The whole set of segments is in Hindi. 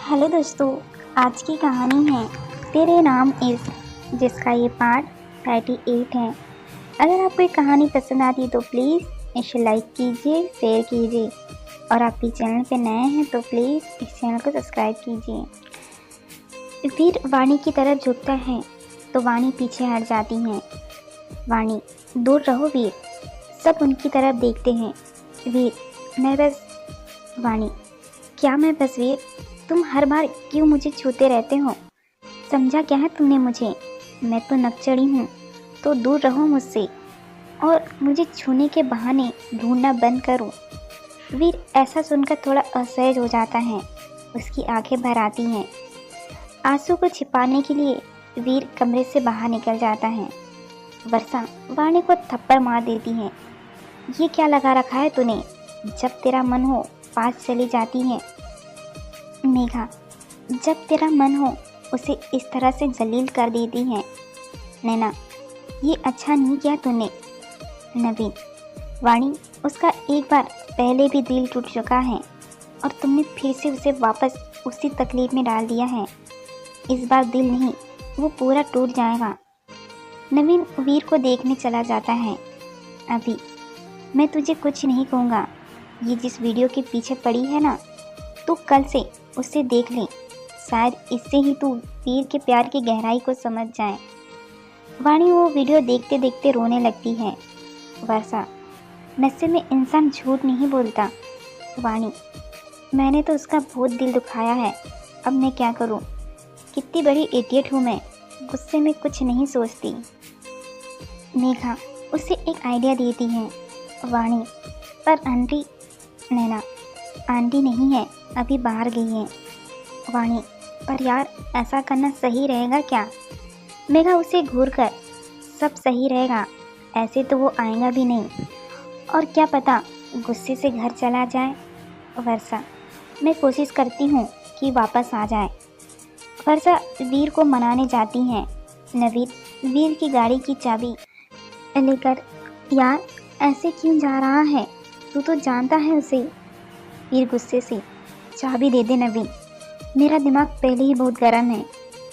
हेलो दोस्तों, आज की कहानी है तेरे नाम इस, जिसका ये पार्ट 38 है। अगर आपको ये कहानी पसंद आती है तो प्लीज़ इसे लाइक कीजिए, शेयर कीजिए और आप भी चैनल पे नए हैं तो प्लीज़ इस चैनल को सब्सक्राइब कीजिए। वीर वाणी की तरफ झुकता है तो वाणी पीछे हट जाती है। वाणी, दूर रहो वीर। सब उनकी तरफ देखते हैं। वीर, मैं बस। वाणी, क्या मैं बस वीर? तुम हर बार क्यों मुझे छूते रहते हो? समझा क्या है तुमने मुझे? मैं तो नकचड़ी हूँ, तो दूर रहो मुझसे और मुझे छूने के बहाने ढूंढना बंद करो। वीर ऐसा सुनकर थोड़ा असहज हो जाता है। उसकी आंखें भर आती हैं। आंसू को छिपाने के लिए वीर कमरे से बाहर निकल जाता है। वर्षा वाणी को थप्पड़ मार देती है। ये क्या लगा रखा है तूने? जब तेरा मन हो पास चली जाती है। मेघा, जब तेरा मन हो उसे इस तरह से जलील कर देती है। नैना, ये अच्छा नहीं किया तूने। नवीन, वाणी, उसका एक बार पहले भी दिल टूट चुका है और तुमने फिर से उसे वापस उसी तकलीफ में डाल दिया है। इस बार दिल नहीं, वो पूरा टूट जाएगा। नवीन वीर को देखने चला जाता है। अभी मैं तुझे कुछ नहीं कहूँगा। ये जिस वीडियो के पीछे पड़ी है ना, तू कल से उसे देख ले। शायद इससे ही तू वीर के प्यार की गहराई को समझ जाए। वाणी वो वीडियो देखते देखते रोने लगती है। वर्षा, नशे में इंसान झूठ नहीं बोलता। वाणी, मैंने तो उसका बहुत दिल दुखाया है। अब मैं क्या करूं? कितनी बड़ी इडियट हूं मैं। गुस्से में कुछ नहीं सोचती। मेघा उसे एक आइडिया देती है। वाणी, पर आंटी। नैना, आंटी नहीं है, अभी बाहर गई है। वाणी, पर यार ऐसा करना सही रहेगा क्या? मेघा उसे घूर कर, सब सही रहेगा, ऐसे तो वो आएगा भी नहीं और क्या पता गुस्से से घर चला जाए। वर्षा, मैं कोशिश करती हूँ कि वापस आ जाए। वर्षा वीर को मनाने जाती हैं। नवीन वीर की गाड़ी की चाबी लेकर, यार ऐसे क्यों जा रहा है? तू तो जानता है उसे। वीर गुस्से से, चाबी दे दे नवीन, मेरा दिमाग पहले ही बहुत गर्म है।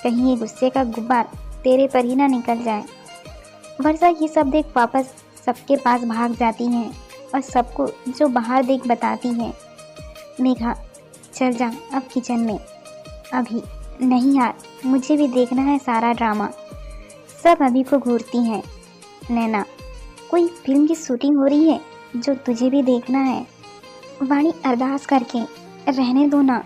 कहीं ये गुस्से का गुब्बार तेरे पर ही ना निकल जाए। वर्षा ये सब देख वापस सबके पास भाग जाती हैं और सबको जो बाहर देख बताती है। मेघा, चल जा अब किचन में। अभी नहीं यार, मुझे भी देखना है सारा ड्रामा। सब अभी को घूरती हैं। नैना, कोई फिल्म की शूटिंग हो रही है जो तुझे भी देखना है। वाणी अरदास करके, रहने दो ना।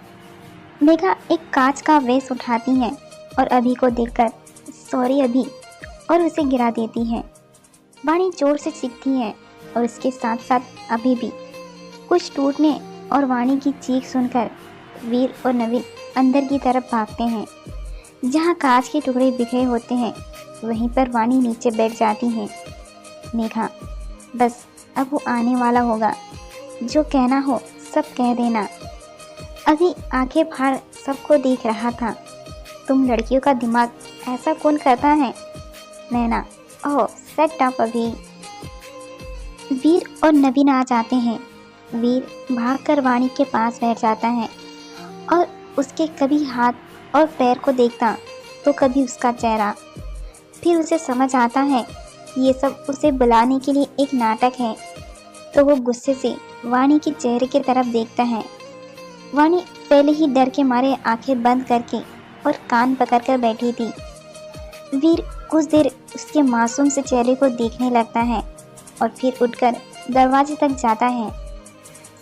मेघा एक कांच का वेस उठाती है और अभी को देखकर सॉरी अभी और उसे गिरा देती है। वाणी जोर से चीखती है और उसके साथ साथ अभी भी। कुछ टूटने और वाणी की चीख सुनकर वीर और नवीन अंदर की तरफ भागते हैं। जहाँ कांच के टुकड़े बिखरे होते हैं वहीं पर वाणी नीचे बैठ जाती है। मेघा, बस अब वो आने वाला होगा, जो कहना हो सब कह देना। अभी आंखें फाड़ सबको देख रहा था। तुम लड़कियों का दिमाग ऐसा कौन करता है? नैना, ओह सेट अप अभी। वीर और नवीन आ जाते हैं। वीर भागकर वाणी के पास बैठ जाता है और उसके कभी हाथ और पैर को देखता तो कभी उसका चेहरा। फिर उसे समझ आता है कि ये सब उसे बुलाने के लिए एक नाटक है, तो वो गुस्से से वाणी के चेहरे की तरफ देखता है। वाणी पहले ही डर के मारे आंखें बंद करके और कान पकड़कर बैठी थी। वीर कुछ देर उसके मासूम से चेहरे को देखने लगता है और फिर उठकर दरवाजे तक जाता है।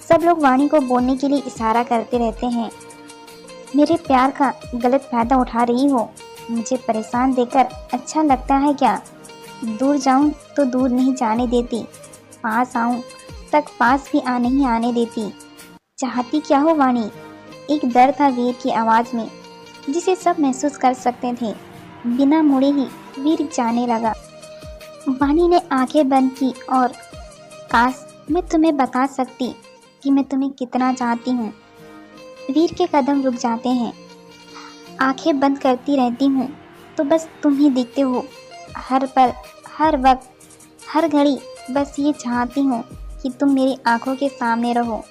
सब लोग वाणी को बोलने के लिए इशारा करते रहते हैं। मेरे प्यार का गलत फायदा उठा रही हो? मुझे परेशान देखकर अच्छा लगता है क्या? दूर जाऊं तो दूर नहीं जाने देती, पास आऊं तक पास भी नहीं आने देती। चाहती क्या हो वाणी? एक डर था वीर की आवाज़ में जिसे सब महसूस कर सकते थे। बिना मुड़े ही वीर जाने लगा। वाणी ने आंखें बंद की और काश मैं तुम्हें बता सकती कि मैं तुम्हें कितना चाहती हूँ। वीर के कदम रुक जाते हैं। आंखें बंद करती रहती हूँ तो बस तुम ही दिखते हो, हर पल, हर वक्त, हर घड़ी। बस ये चाहती हूँ कि तुम मेरी आंखों के सामने रहो।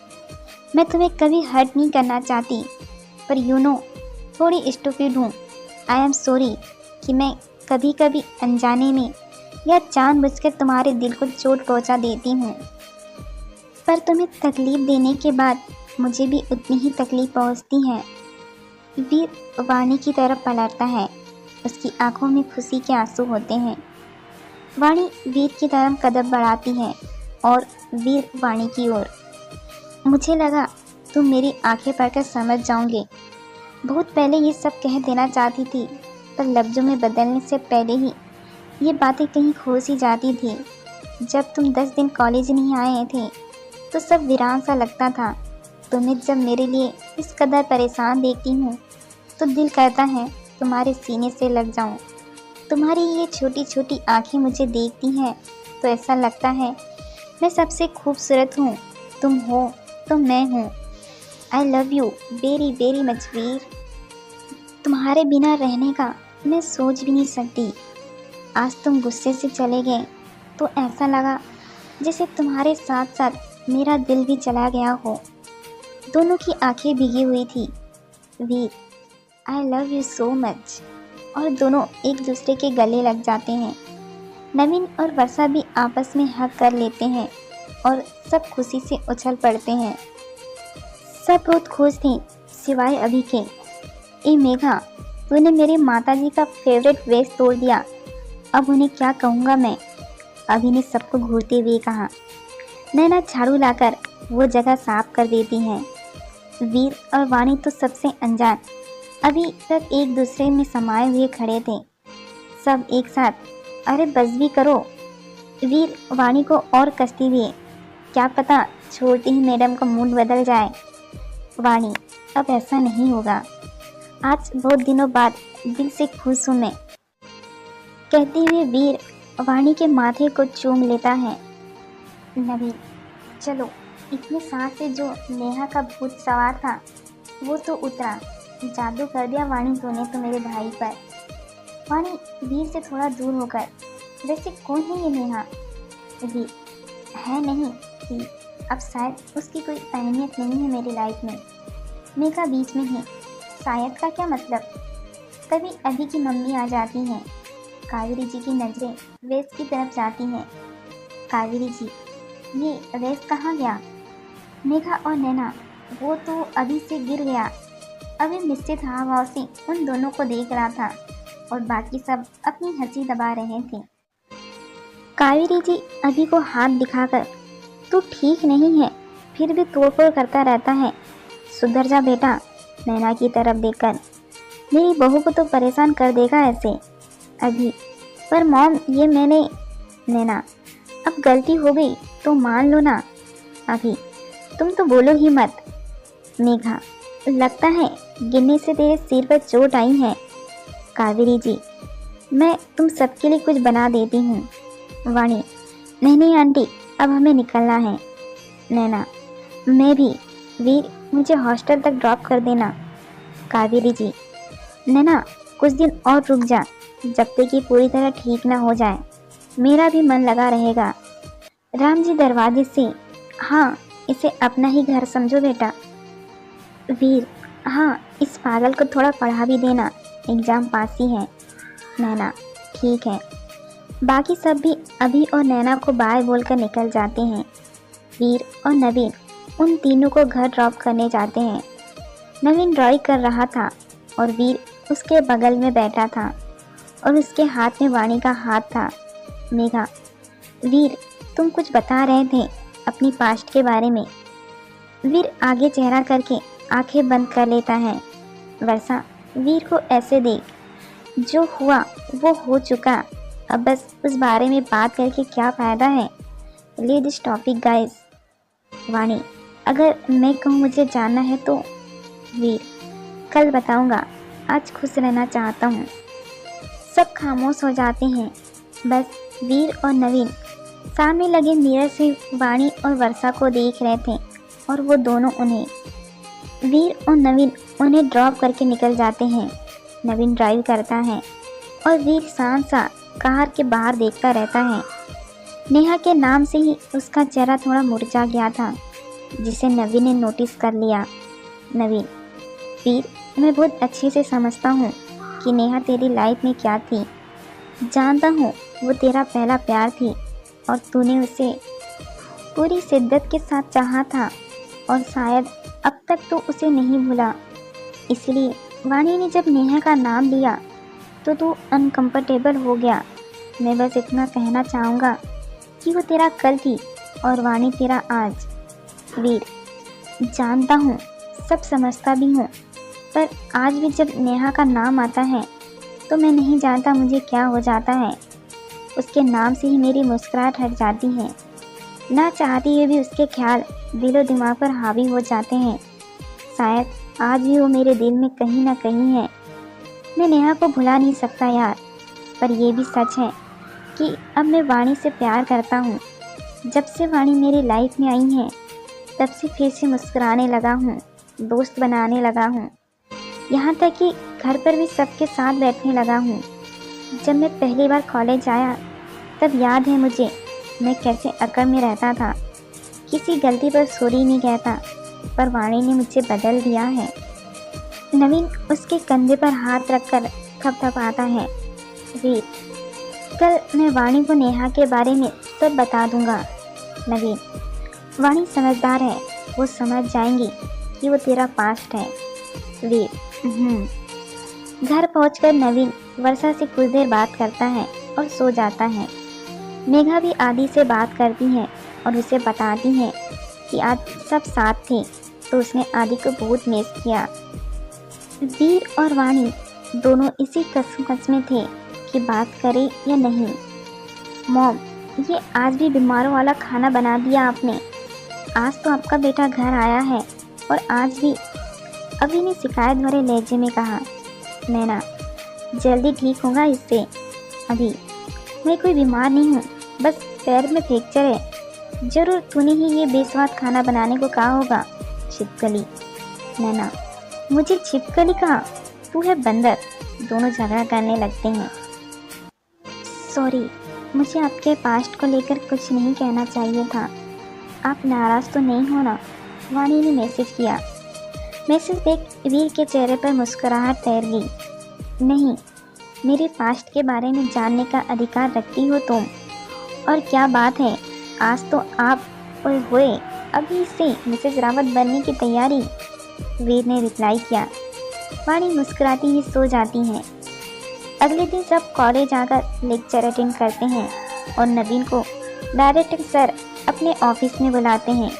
मैं तुम्हें कभी हर्ट नहीं करना चाहती। पर थोड़ी स्टूपिड हूँ। आई एम सॉरी कि मैं कभी कभी अनजाने में या जानबूझकर तुम्हारे दिल को चोट पहुँचा देती हूँ, पर तुम्हें तकलीफ़ देने के बाद मुझे भी उतनी ही तकलीफ़ पहुँचती है। वीर वाणी की तरफ पलटता है। उसकी आंखों में खुशी के आंसू होते हैं। वाणी वीर की तरफ कदम बढ़ाती है और वीर वाणी की ओर। मुझे लगा तुम मेरी आंखें पढ़कर समझ जाओगे। बहुत पहले ये सब कह देना चाहती थी, पर लफ्ज़ों में बदलने से पहले ही ये बातें कहीं खो सी जाती थी। जब तुम 10 दिन कॉलेज नहीं आए थे तो सब वीरान सा लगता था। तुम्हें जब मेरे लिए इस कदर परेशान देखती हूँ तो दिल करता है तुम्हारे सीने से लग जाऊँ। तुम्हारी ये छोटी छोटी आँखें मुझे देखती हैं तो ऐसा लगता है मैं सबसे खूबसूरत हूँ। तुम हो तो मैं हूँ। I love you very very much Veer. तुम्हारे बिना रहने का मैं सोच भी नहीं सकती। आज तुम गुस्से से चले गए तो ऐसा लगा जैसे तुम्हारे साथ साथ मेरा दिल भी चला गया हो। दोनों की आंखें भीगी हुई थी। Veer I love you so much. और दोनों एक दूसरे के गले लग जाते हैं। नवीन और वर्षा भी आपस में हग कर लेते हैं और सब खुशी से उछल पड़ते हैं। सब बहुत खुश थे सिवाय अभी के। ए मेघा, तूने मेरी माताजी का फेवरेट वेश तोड़ दिया। अब उन्हें क्या कहूँगा मैं। अभी ने सबको घूरते हुए कहा। नैना झाड़ू लाकर वो जगह साफ कर देती हैं। वीर और वाणी तो सबसे अनजान अभी तक एक दूसरे में समाये हुए खड़े थे। सब एक साथ, अरे बस भी करो। वीर वाणी को और कसती हुए, क्या पता छोड़ते ही मैडम का मूड बदल जाए। वाणी, अब ऐसा नहीं होगा। आज बहुत दिनों बाद दिल से खुश हूँ मैं। कहते हुए वीर वाणी के माथे को चूम लेता है। नवीन, चलो, इतने सांस से जो नेहा का भूत सवार था वो तो उतरा। जादू कर दिया वाणी तूने तो मेरे भाई पर। वाणी वीर से थोड़ा दूर होकर, वैसे कौन है ये नेहा? वीर, है नहीं कि अब शायद उसकी कोई अहमियत नहीं है मेरी लाइफ में। मेघा बीच में है। शायद का क्या मतलब? तभी अभी की मम्मी आ जाती हैं। कावेरी जी की नज़रें वेस की तरफ जाती हैं। कावेरी जी, ये वेस कहाँ गया? मेघा और नैना, वो तो अभी से गिर गया। अभी निश्चित हाव से उन दोनों को देख रहा था और बाकी सब अपनी हंसी दबा रहे थे। कावेरी जी अभी को हाथ दिखाकर, तू ठीक नहीं है, फिर भी तोड़-फोड़ करता रहता है, सुधर जा बेटा। नैना की तरफ देखकर, मेरी बहू को तो परेशान कर देगा ऐसे। अभी, पर मॉम ये मैंने। नैना, अब गलती हो गई तो मान लो ना। अभी, तुम तो बोलो ही मत। मेघा, लगता है गिरने से तेरे सिर पर चोट आई है। कावेरी जी, मैं तुम सबके लिए कुछ बना देती हूँ। वाणी, नहीं आंटी, अब हमें निकलना है। नैना, मैं भी। वीर, मुझे हॉस्टल तक ड्रॉप कर देना। कावेरी जी, नैना कुछ दिन और रुक जा, जब तक ये पूरी तरह ठीक ना हो जाए। मेरा भी मन लगा रहेगा। राम जी दरवाजे से, हाँ, इसे अपना ही घर समझो बेटा। वीर, हाँ, इस पागल को थोड़ा पढ़ा भी देना, एग्ज़ाम पास ही है। नैना, ठीक है। बाकी सब भी अभी और नैना को बाय बोलकर निकल जाते हैं। वीर और नवीन उन तीनों को घर ड्रॉप करने जाते हैं। नवीन ड्राइंग कर रहा था और वीर उसके बगल में बैठा था और उसके हाथ में वाणी का हाथ था। मेघा, वीर, तुम कुछ बता रहे थे अपनी पास्ट के बारे में। वीर आगे चेहरा करके आंखें बंद कर लेता है। वर्षा वीर को ऐसे देख, जो हुआ वो हो चुका, अब बस उस बारे में बात करके क्या फ़ायदा है। Leave this topic guys. Vani, अगर मैं कहूँ मुझे जानना है तो? वीर, कल बताऊँगा, आज खुश रहना चाहता हूँ। सब खामोश हो जाते हैं। बस वीर और नवीन सामने लगे मिरर से वाणी और वर्षा को देख रहे थे और वो दोनों उन्हें। वीर और नवीन उन्हें ड्रॉप करके निकल जाते हैं। नवीन ड्राइव करता है और वीर शांत सा कार के बाहर देखता रहता है। नेहा के नाम से ही उसका चेहरा थोड़ा मुरझा गया था, जिसे नवीन ने नोटिस कर लिया। नवीन, वीर, मैं बहुत अच्छे से समझता हूँ कि नेहा तेरी लाइफ में क्या थी। जानता हूँ वो तेरा पहला प्यार थी और तूने उसे पूरी शिद्दत के साथ चाहा था और शायद अब तक तो उसे नहीं भूला। इसलिए वाणी ने जब नेहा का नाम लिया तो तू अनकंफर्टेबल हो गया। मैं बस इतना कहना चाहूँगा कि वो तेरा कल थी और वाणी तेरा आज। वीर, जानता हूँ, सब समझता भी हूँ, पर आज भी जब नेहा का नाम आता है तो मैं नहीं जानता मुझे क्या हो जाता है। उसके नाम से ही मेरी मुस्कुराहट हट जाती है। ना चाहती हुए भी उसके ख्याल दिलो दिमाग पर हावी हो जाते हैं। शायद आज भी वो मेरे दिल में कहीं ना कहीं है। मैं नेहा को भुला नहीं सकता यार, पर यह भी सच है कि अब मैं वाणी से प्यार करता हूँ। जब से वाणी मेरी लाइफ में आई है तब से फिर से मुस्कुराने लगा हूँ, दोस्त बनाने लगा हूँ, यहाँ तक कि घर पर भी सबके साथ बैठने लगा हूँ। जब मैं पहली बार कॉलेज आया तब याद है मुझे मैं कैसे अकड़ में रहता था, किसी गलती पर सॉरी नहीं कहता, पर वाणी ने मुझे बदल दिया है। नवीन उसके कंधे पर हाथ रखकर थपथपाता है। वीर, कल मैं वाणी को नेहा के बारे में सब बता दूंगा। नवीन, वाणी समझदार है, वो समझ जाएंगी कि वो तेरा पास्ट है। वीर, घर पहुंचकर नवीन वर्षा से कुछ देर बात करता है और सो जाता है। मेघा भी आदि से बात करती है और उसे बताती है कि आज सब साथ थे तो उसने आदि को बहुत मिस किया। वीर और वाणी दोनों इसी कसम में थे कि बात करें या नहीं। मॉम, ये आज भी बीमारों वाला खाना बना दिया आपने। आज तो आपका बेटा घर आया है और आज भी। अभी ने शिकायत भरे लहजे में कहा। नैना, जल्दी ठीक होगा इससे। अभी, मैं कोई बीमार नहीं हूँ, बस पैर में फ्रैक्चर है। जरूर तूने ही ये बेस्वाद खाना बनाने को कहा होगा। छिपकली। नैना, मुझे छिपकली कहा? तू है बंदर। दोनों झगड़ा करने लगते हैं। सॉरी, मुझे आपके पास्ट को लेकर कुछ नहीं कहना चाहिए था। आप नाराज़ तो नहीं हो ना? वाणी ने मैसेज किया। मैसेज देख वीर के चेहरे पर मुस्कुराहट तैर गई। नहीं, मेरे पास्ट के बारे में जानने का अधिकार रखती हो तुम। और क्या बात है, आज तो आप और हुए अभी से मिसेज रावत बनने की तैयारी। वीर ने रिप्लाई किया। वाणी मुस्कुराती ही सो जाती हैं। अगले दिन सब कॉलेज आकर लेक्चर अटेंड करते हैं और नवीन को डायरेक्टर सर अपने ऑफिस में बुलाते हैं।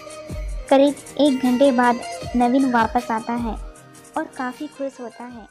करीब 1 घंटे बाद नवीन वापस आता है और काफ़ी खुश होता है।